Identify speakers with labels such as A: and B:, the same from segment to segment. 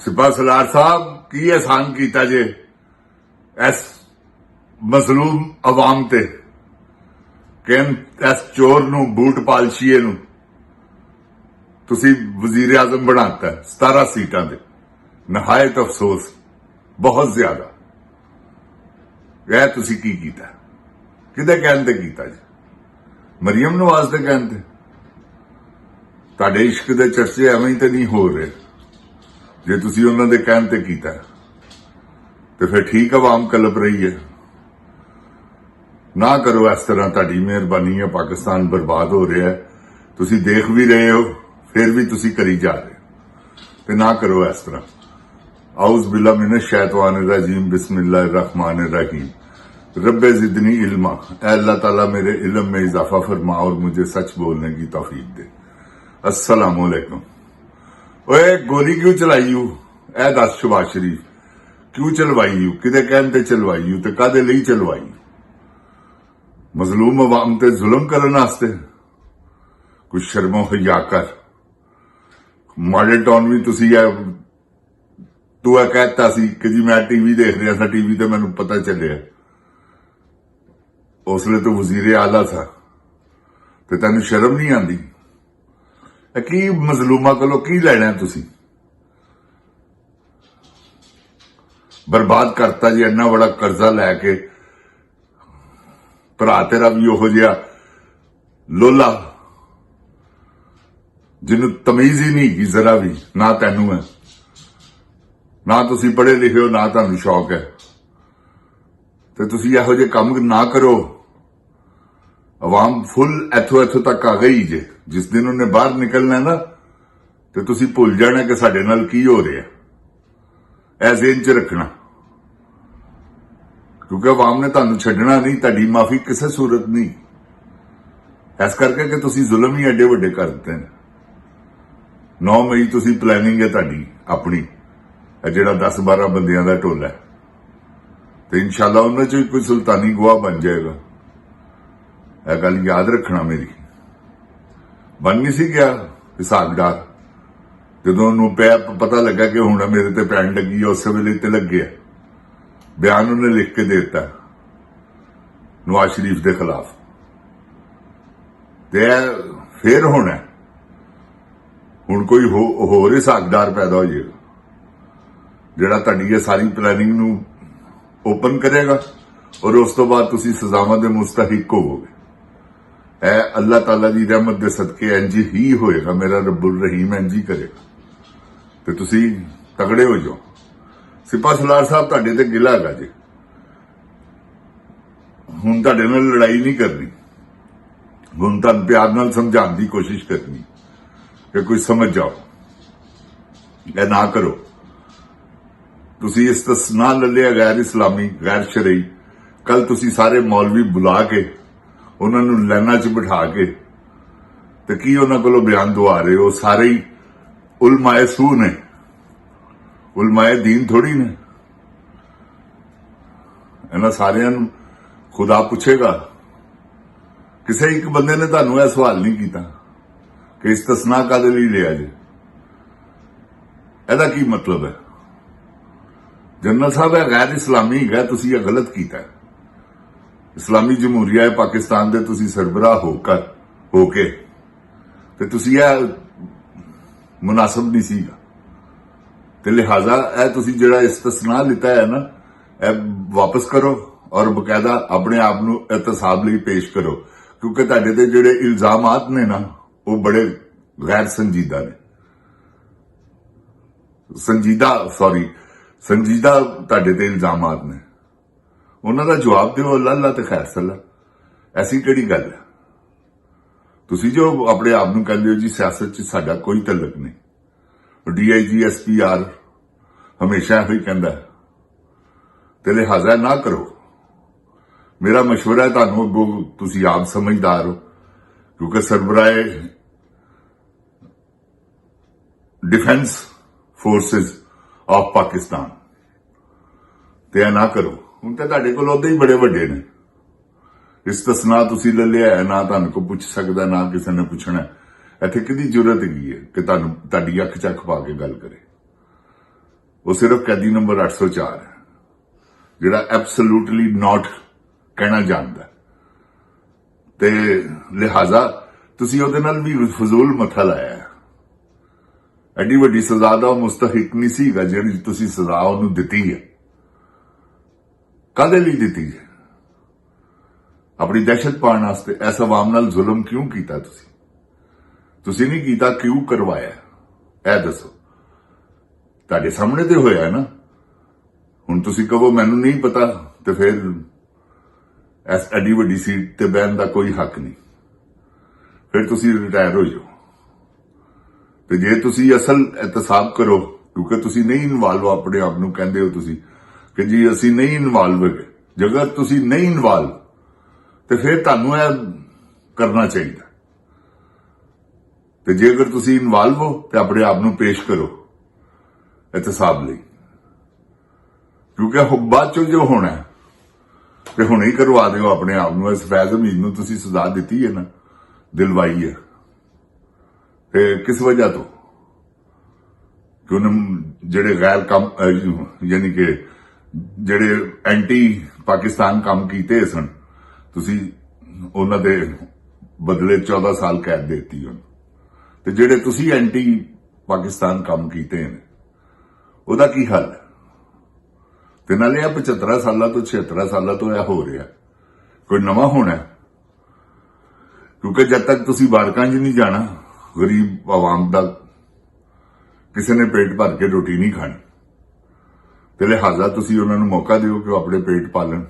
A: सिपा सलार साहब की एहसान किया जे इस मजलूम अवाम ते कि इस चोर नू बूट पालशीए नू तुसी वजीर आजम बनाता है 17 सीटां दे। नहायत अफसोस, बहुत ज्यादा। यह तुसी की कीता, किदे कहण ते कीता जी? मरियम नवाज दे कहण ते? तुहाडे इश्क दे चर्चे एवें ही ते नहीं हो रहे? जे तुसी उन्हां दे कहण ते कीता ते फिर ठीक अवाम कलप रही है। ना करो इस तरह, तुहाडी मेहरबानी है। पाकिस्तान बर्बाद हो रहा है, तुसी देख भी रहे हो, फिर भी तुसी करी जा रहे हो। ते ना करो इस तरह। औज़ बिल्ला मिनश शैतानिर रजीम, बिस्मिल्लाहिर रहमानिर रहीम। रब्बे ज़िदनी इल्मा, ऐ अल्लाह ताला मेरे इल्म में इजाफा फरमा और मुझे सच बोलने की तौफीक दे। अस्सलाम वालेकुम। ओए गोली क्यों चलाई यू? ऐ दस शहबाज शरीफ, क्यों चलवाई यू? किदे कहण ते चलवाई यू ते कादे लई चलवाई? मजलूम अवाम ते जुल्म करन वास्ते? कुछ शर्मो हया कर। मॉडल टाउन भी तुसी तू कहता सी कि जी मैं टीवी देख रहा था, टीवी ते मैनू पता चलिया उसले तो वजीर आला था, ते तेन शर्म नहीं आती? की मजलूमा कोलों की लेना तुसी? बर्बाद करता जी इन्ना बड़ा कर्जा लैके। भरा तेरा भी ओहो जिहा लोला जिन्हों तमीज ही नहीं की जरा भी, ना तेनू है, ना तुसी पढ़े लिखे हो, ना तुहानू शौक है। ते तुसी इहो जे काम ना करो। अवाम फुल इथों इथों तक आ गई जे। जिस दिन उन्हें बाहर निकलना है ना, तो तुसी भुल जाना कि साडे नाल की हो रहा है। ऐ ज़हन च रखना, क्योंकि अवाम ने तुहानू छड्डना नहीं, तुहाडी माफी किसी सूरत नहीं। इस करके कि तुसी जुल्म ही एडे वड्डे कर दिते हैं। 9 मई तुसी प्लैनिंग है तुहाडी अपनी, जिहड़ा 10-12 बंदियां दा टोला है, तो इंशाअल्लाह उन्हां चों कोई सुल्तानी गवाह बन जाएगा। यह गल याद रखना मेरी। बन नहीं सी गया हिसाबदार? जदों उन्होंने पता लगा कि हुण मेरे ते पैण लगी है, उस वेले ते लग गया। बयान उन्हें लिख के दे दिता नवाज शरीफ के खिलाफ। ते फिर होना हुण कोई होर हिसाबदार पैदा हो जाएगा, जिहड़ा तुहाडी ये सारी प्लैनिंग नू ओपन करेगा, और उस तो बाद तुसी सजावां दे मुस्तहिक होवोगे। ऐ अल्लाह ताला दी रहमत दे सदके इंज ही होएगा। मेरा रब्बुल रहीम इंज ही करेगा, ते तुसी तगड़े हो जाओ। सिपा सलार साहब तुहाडे ते गिला हैगा जी। हुण तुहाडे नाल लड़ाई नहीं करनी, हुण तुहानू प्यार नाल समझाउण दी कोशिश करनी कि कोई समझ जाओ। ऐ ना करो। तुसी इस्तिस्ना ले लिया गैर इस्लामी, गैर शरई। कल तुसी सारे मौलवी बुला के उन्होंने लाइनां च बिठा के ते की उन्हां कोलों बयान दवा रहे हो? सारे ही उलमाए सू ने, उलमाए दीन थोड़ी ने। इन्हां सारियां नूं खुदा पुछेगा। किसी एक बंदे ने तुहानू यह सवाल नहीं किया कि इस्तिस्ना कादे लई लिया जे? एदा की मतलब है? जनरल साहब है गैर इस्लामी है, तुसी ये गलत किया है। इस्लामी जमहूरिया है पाकिस्तान दे तुसी सरबराह होके ते तुसी यह मुनासिब नहीं सीगा। ते लिहाजा यह तुसी जिहड़ा इस्तिस्ना लिता है ना, यह वापस करो और बकायदा अपने आप नूं एहतसाब लई पेश करो, क्योंकि तुहाडे ते जिहड़े इल्जामात ने ना, वो बड़े गैर संजीदा ने। संजीदा तुहाडे ते इल्जामात ने। उन्हां दा जवाब दिओ, अल्लाह अल्लाह ते खैर सला। ऐसी किहड़ी गल है? तुसी जो अपने आप नूं कहंदे हो जी सियासत च साडा कोई तलक नहीं, DIG SPR हमेशा ही कहंदा है, ते लिहाजा ना करो। मेरा मशवरा है तुहानू, अगों तुसी आप समझदार हो, क्योंकि सरबराए डिफेंस फोर्सेस ऑफ पाकिस्तान, ते ना करो। हुण तां तुहाडे कोल उहदे ही बड़े वड्डे ने। इस्तिस्ना तुसी ले लिया है, ना तुहानू कोई पुछ सकदा, ना किसी ने पुछना। इत्थे किहदी जुरत हैगी है कि तुहानू तुहाडी अख च अख पा के गल करे? ਉਹ ਸਿਰਫ ਕੈਦੀ ਨੰਬਰ 804 ਹੈ, ਜਿਹੜਾ ਐਬਸੋਲੂਟਲੀ ਨਾਟ ਕਹਿਣਾ ਜਾਣਦਾ, ਤੇ ਲਿਹਾਜ਼ਾ ਤੁਸੀਂ ਉਹਦੇ ਨਾਲ ਵੀ ਫਜ਼ੂਲ ਮੱਥਾ ਲਾਇਆ। ਐਡੀ ਵੱਡੀ ਸਜ਼ਾ ਦਾ ਉਹ ਮੁਸਤਹਿਕ ਨਹੀਂ ਸੀਗਾ ਜਿਹੜੀ ਤੁਸੀਂ ਸਜ਼ਾ ਉਹਨੂੰ ਦਿੱਤੀ ਹੈ। ਕਾਹਦੇ ਲਈ ਦਿੱਤੀ ਹੈ? ਆਪਣੀ ਦਹਿਸ਼ਤ ਪਾਉਣ ਵਾਸਤੇ। ਇਸ ਆਵਾਮ ਨਾਲ ਜ਼ੁਲਮ ਕਿਉਂ ਕੀਤਾ ਤੁਸੀਂ ਨਹੀਂ ਕੀਤਾ, ਕਿਉਂ ਕਰਵਾਇਆ? ਇਹ ਦੱਸੋ। ਤੁਹਾਡੇ ਸਾਹਮਣੇ ਤੇ ਹੋਇਆ ਨਾ। ਹੁਣ ਤੁਸੀਂ ਕਹੋ ਮੈਨੂੰ ਨਹੀਂ ਪਤਾ, ਤੇ ਫਿਰ ਇਸ ਐਡੀ ਵੱਡੀ ਸੀਟ ਤੇ ਬਹਿਣ ਦਾ ਕੋਈ ਹੱਕ ਨਹੀਂ। ਫਿਰ ਤੁਸੀਂ ਰਿਟਾਇਰ ਹੋ ਜਾਓ। ਤੇ ਜੇ ਤੁਸੀਂ ਅਸਲ ਇਤਸਾਬ ਕਰੋ, ਕਿਉਂਕਿ ਤੁਸੀਂ ਨਹੀਂ ਇਨਵੋਲਵ ਆਪਣੇ ਆਪ ਨੂੰ ਕਹਿੰਦੇ ਹੋ ਤੁਸੀਂ ਕਿ ਜੀ ਅਸੀਂ ਨਹੀਂ ਇਨਵੋਲਵ ਹੈਗੇ, ਜੇਕਰ ਤੁਸੀਂ ਨਹੀਂ ਇਨਵੋਲਵ ਤੇ ਫਿਰ ਤੁਹਾਨੂੰ ਇਹ ਕਰਨਾ ਚਾਹੀਦਾ। ਤੇ ਜੇਕਰ ਤੁਸੀਂ ਇਨਵੋਲਵ ਹੋ ਤੇ ਆਪਣੇ ਆਪ ਨੂੰ ਪੇਸ਼ ਕਰੋ ਇਤਸਾਬ ਲਈ, ਕਿਉਂਕਿ ਬਾਅਦ ਚੋਂ ਜੋ ਹੋਣਾ ਤੇ ਹੁਣੇ ਹੀ ਕਰਵਾ ਦਿਓ ਆਪਣੇ ਆਪ ਨੂੰ। ਇਸ ਫੈਜ਼ ਹਮੀਦ ਨੂੰ ਤੁਸੀਂ ਸਜ਼ਾ ਦਿੱਤੀ ਹੈ ਨਾ, ਦਿਲਵਾਈ ਹੈ, ਤੇ ਕਿਸ ਵਜ੍ਹਾ ਤੋਂ? ਕਿ ਉਹਨੇ ਜਿਹੜੇ ਗੈਰ ਕੰਮ ਯਾਨੀ ਕਿ ਜਿਹੜੇ ਐਂਟੀ ਪਾਕਿਸਤਾਨ ਕੰਮ ਕੀਤੇ ਸਨ, ਤੁਸੀਂ ਉਹਨਾਂ ਦੇ ਬਦਲੇ 14 ਸਾਲ ਕੈਦ ਦੇ ਦਿੱਤੀ ਉਹਨੂੰ। ਤੇ ਜਿਹੜੇ ਤੁਸੀਂ ਐਂਟੀ ਪਾਕਿਸਤਾਨ ਕੰਮ ਕੀਤੇ ਨੇ ਉਹਦਾ ਕੀ ਹੱਲ? ਤੇ ਨਾਲੇ ਇਹ 75 ਸਾਲਾਂ ਤੋਂ 76 ਸਾਲਾਂ ਤੋਂ ਇਹ ਹੋ ਰਿਹਾ, ਕੋਈ ਨਵਾਂ ਹੋਣਾ? ਕਿਉਂਕਿ ਜਦ ਤੱਕ ਤੁਸੀਂ ਬਾਰਕਾਂ 'ਚ ਨਹੀਂ ਜਾਣਾ, ਗਰੀਬ ਆਵਾਮ ਦਾ ਕਿਸੇ ਨੇ ਪੇਟ ਭਰ ਕੇ ਰੋਟੀ ਨਹੀਂ ਖਾਣੀ, ਤੇ ਲਿਹਾਜ਼ਾ ਤੁਸੀਂ ਉਹਨਾਂ ਨੂੰ ਮੌਕਾ ਦਿਓ ਕਿ ਉਹ ਆਪਣੇ ਪੇਟ ਪਾਲਣ।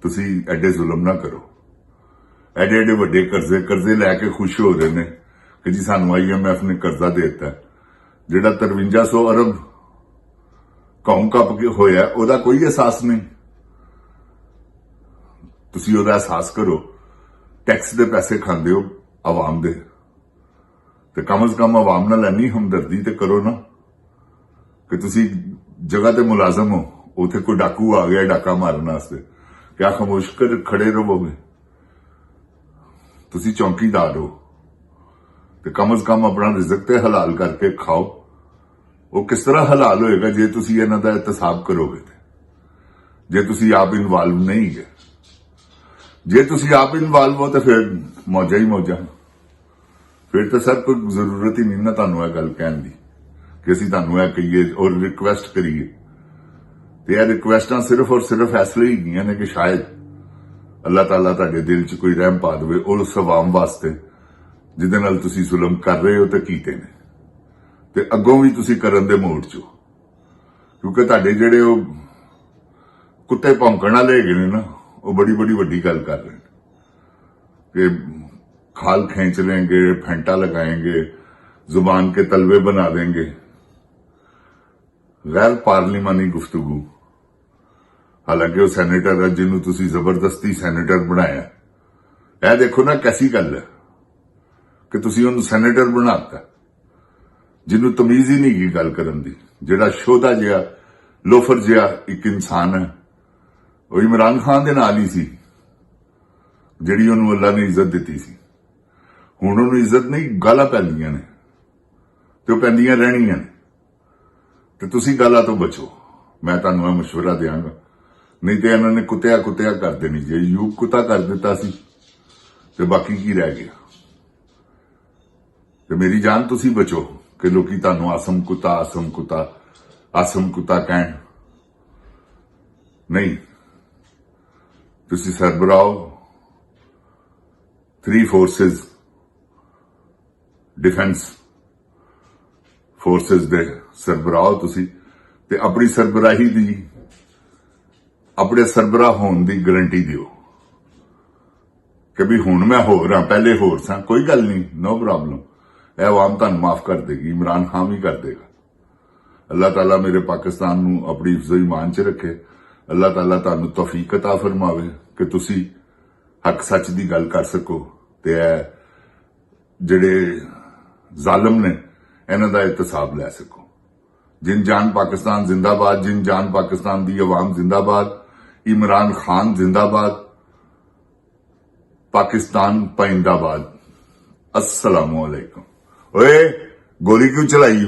A: ਤੁਸੀਂ ਐਡੇ ਜ਼ੁਲਮ ਨਾ ਕਰੋ। ਐਡੇ ਵੱਡੇ ਕਰਜ਼ੇ ਲੈ ਕੇ ਖੁਸ਼ ਹੋ ਰਹੇ ਨੇ ਕਿ ਜੀ ਸਾਨੂੰ IMF ਨੇ ਕਰਜ਼ਾ ਦੇ ਦਿੱਤਾ, ਜਿਹੜਾ 5300 ਅਰਬ ਕੌਮ ਕੱਪ ਕੇ ਹੋਇਆ, ਉਹਦਾ ਕੋਈ ਅਹਿਸਾਸ ਨਹੀਂ। ਤੁਸੀਂ ਉਹਦਾ ਅਹਿਸਾਸ ਕਰੋ। ਟੈਕਸ ਦੇ ਪੈਸੇ ਖਾਂਦੇ ਹੋ ਆਵਾਮ ਦੇ, ਤੇ ਕਮ ਸੇ ਕਮ ਆਵਾਮ ਨਾਲ ਇੰਨੀ ਹਮਦਰਦੀ ਤੇ ਕਰੋ ਨਾ ਕਿ ਤੁਸੀਂ ਜਗ੍ਹਾ ਤੇ ਮੁਲਾਜ਼ਮ ਹੋ, ਉੱਥੇ ਕੋਈ ਡਾਕੂ ਆ ਗਿਆ ਡਾਕਾ ਮਾਰਨ ਵਾਸਤੇ, ਕਿਆ ਖਾਮੋਸ਼ ਕਰ ਖੜੇ ਰਹੋਗੇ? ਤੁਸੀਂ ਚੌਕੀਦਾਰ ਹੋ, ਤੇ ਕਮ ਸੇ ਕਮ ਆਪਣਾ ਰਿਜ਼ਕ ਤੇ ਹਲਾਲ ਕਰਕੇ ਖਾਓ। ਉਹ ਕਿਸ ਤਰ੍ਹਾਂ ਹਲਾਲ ਹੋਏਗਾ ਜੇ ਤੁਸੀਂ ਇਹਨਾਂ ਦਾ ਇਤਸਾਬ ਕਰੋਗੇ? ਜੇ ਤੁਸੀਂ ਆਪ ਇਨਵੋਲਵ ਨਹੀਂ ਹੈ। ਜੇ ਤੁਸੀਂ ਆਪ ਇਨਵੋਲਵ ਹੋ ਤਾਂ ਫਿਰ ਮੌਜਾਂ ਹੀ ਮੌਜਾਂ। ਫਿਰ ਤਾਂ ਸਰ ਕੋਈ ਜ਼ਰੂਰਤ ਹੀ ਨਹੀਂ ਨਾ ਤੁਹਾਨੂੰ ਇਹ ਗੱਲ ਕਹਿਣ ਦੀ ਕਿ ਅਸੀਂ ਤੁਹਾਨੂੰ ਇਹ ਕਹੀਏ ਔਰ ਰਿਕੁਐਸਟ ਕਰੀਏ। ਤੇ ਇਹ ਰਿਕੁਐਸਟਾਂ ਸਿਰਫ ਔਰ ਸਿਰਫ ਇਸ ਲਈ ਹੈਗੀਆਂ ਨੇ ਕਿ ਸ਼ਾਇਦ ਅੱਲਾਹ ਤਾਲਾ ਤੁਹਾਡੇ ਦਿਲ 'ਚ ਕੋਈ ਰਹਿਮ ਪਾ ਦੇਵੇ ਉਸ ਆਵਾਮ ਵਾਸਤੇ ਜਿਹਦੇ ਨਾਲ ਤੁਸੀਂ ਜ਼ੁਲਮ ਕਰ ਰਹੇ ਹੋ ਤੇ ਕੀਤੇ ਨੇ, ਤੇ ਅੱਗੋਂ ਵੀ ਤੁਸੀਂ ਕਰਨ ਦੇ ਮੋੜ 'ਚ ਹੋ। ਕਿਉਂਕਿ ਤੁਹਾਡੇ ਜਿਹੜੇ ਉਹ ਕੁੱਤੇ ਭੌਂਕਣ ਵਾਲੇ ਹੈਗੇ ਨੇ ਨਾ, ਉਹ ਬੜੀ ਵੱਡੀ ਗੱਲ ਕਰ ਰਹੇ ਨੇ ਕਿ खाल खींच लेंगे, फेंटा लगाएंगे, जुबान के तलवे बना देंगे। गैर पार्लिमानी गुफ्तगू। हालांकि वह सैनेटर है जिन्होंने तुसी जबरदस्ती सैनेटर बनाया। यह देखो ना कैसी गल है कि तुसी उन्हें सैनेटर बनाता जिन्होंने तमीज ही नहीं की गल करन दी, जिहड़ा शोधा जिहा लोफर जिहा एक इंसान है। वो इमरान खान दे नाल ही सी जिहड़ी उन्होंने अल्लाह ने इज्जत दी सी। ਹੁਣ ਉਹਨੂੰ ਇੱਜ਼ਤ ਨਹੀਂ, ਗਾਲਾਂ ਪੈਂਦੀਆਂ ਨੇ ਤੇ ਉਹ ਪੈਂਦੀਆਂ ਰਹਿਣੀਆਂ ਨੇ। ਤੇ ਤੁਸੀਂ ਗਾਲਾਂ ਤੋਂ ਬਚੋ, ਮੈਂ ਤੁਹਾਨੂੰ ਇਹ ਮਸ਼ਵਰਾ ਦਿਆਂਗਾ। ਨਹੀਂ ਤੇ ਇਹਨਾਂ ਨੇ ਕੁੱਤਿਆ ਕਰ ਦੇਣੀ। ਜੇ ਯੂਬ ਕੁੱਤਾ ਕਰ ਦਿੱਤਾ ਸੀ ਤੇ ਬਾਕੀ ਕੀ ਰਹਿ ਗਿਆ? ਤੇ ਮੇਰੀ ਜਾਨ ਤੁਸੀਂ ਬਚੋ ਕਿ ਲੋਕੀ ਤੁਹਾਨੂੰ ਆਸਮ ਕੁੱਤਾ ਕਹਿਣ। ਨਹੀਂ, ਤੁਸੀਂ ਸਰਬਰਾਹ 3 ਫੋਰਸਿਸ डिफेंस फोर्सेस दे सरबराह तुसी ते अपनी सरबराही दी अपने सरबराह होने की गारंटी दियो कि भी हुण मैं होर हाँ, पहले होर सा। कोई गल नहीं, नो प्रॉब्लम। यह आवाम तुहानू माफ कर देगी, इमरान खान भी कर देगा। अल्लाह ताला मेरे पाकिस्तान नू अपनी हिफ्ज़ो ईमान च रखे। अल्लाह ताला तुहानू तौफीक अता फरमावे कि तुसी हक सच की गल कर सको ते जिहड़े जालिम ने इन्हां दा इहतसाब लै सको। जिन जान पाकिस्तान जिंदाबाद, जिन जान पाकिस्तान दी अवाम जिंदाबाद, इमरान खान जिंदाबाद, पाकिस्तान पाइंदाबाद। अस्सलामु अलैकुम। ओए गोली क्यों चलाई?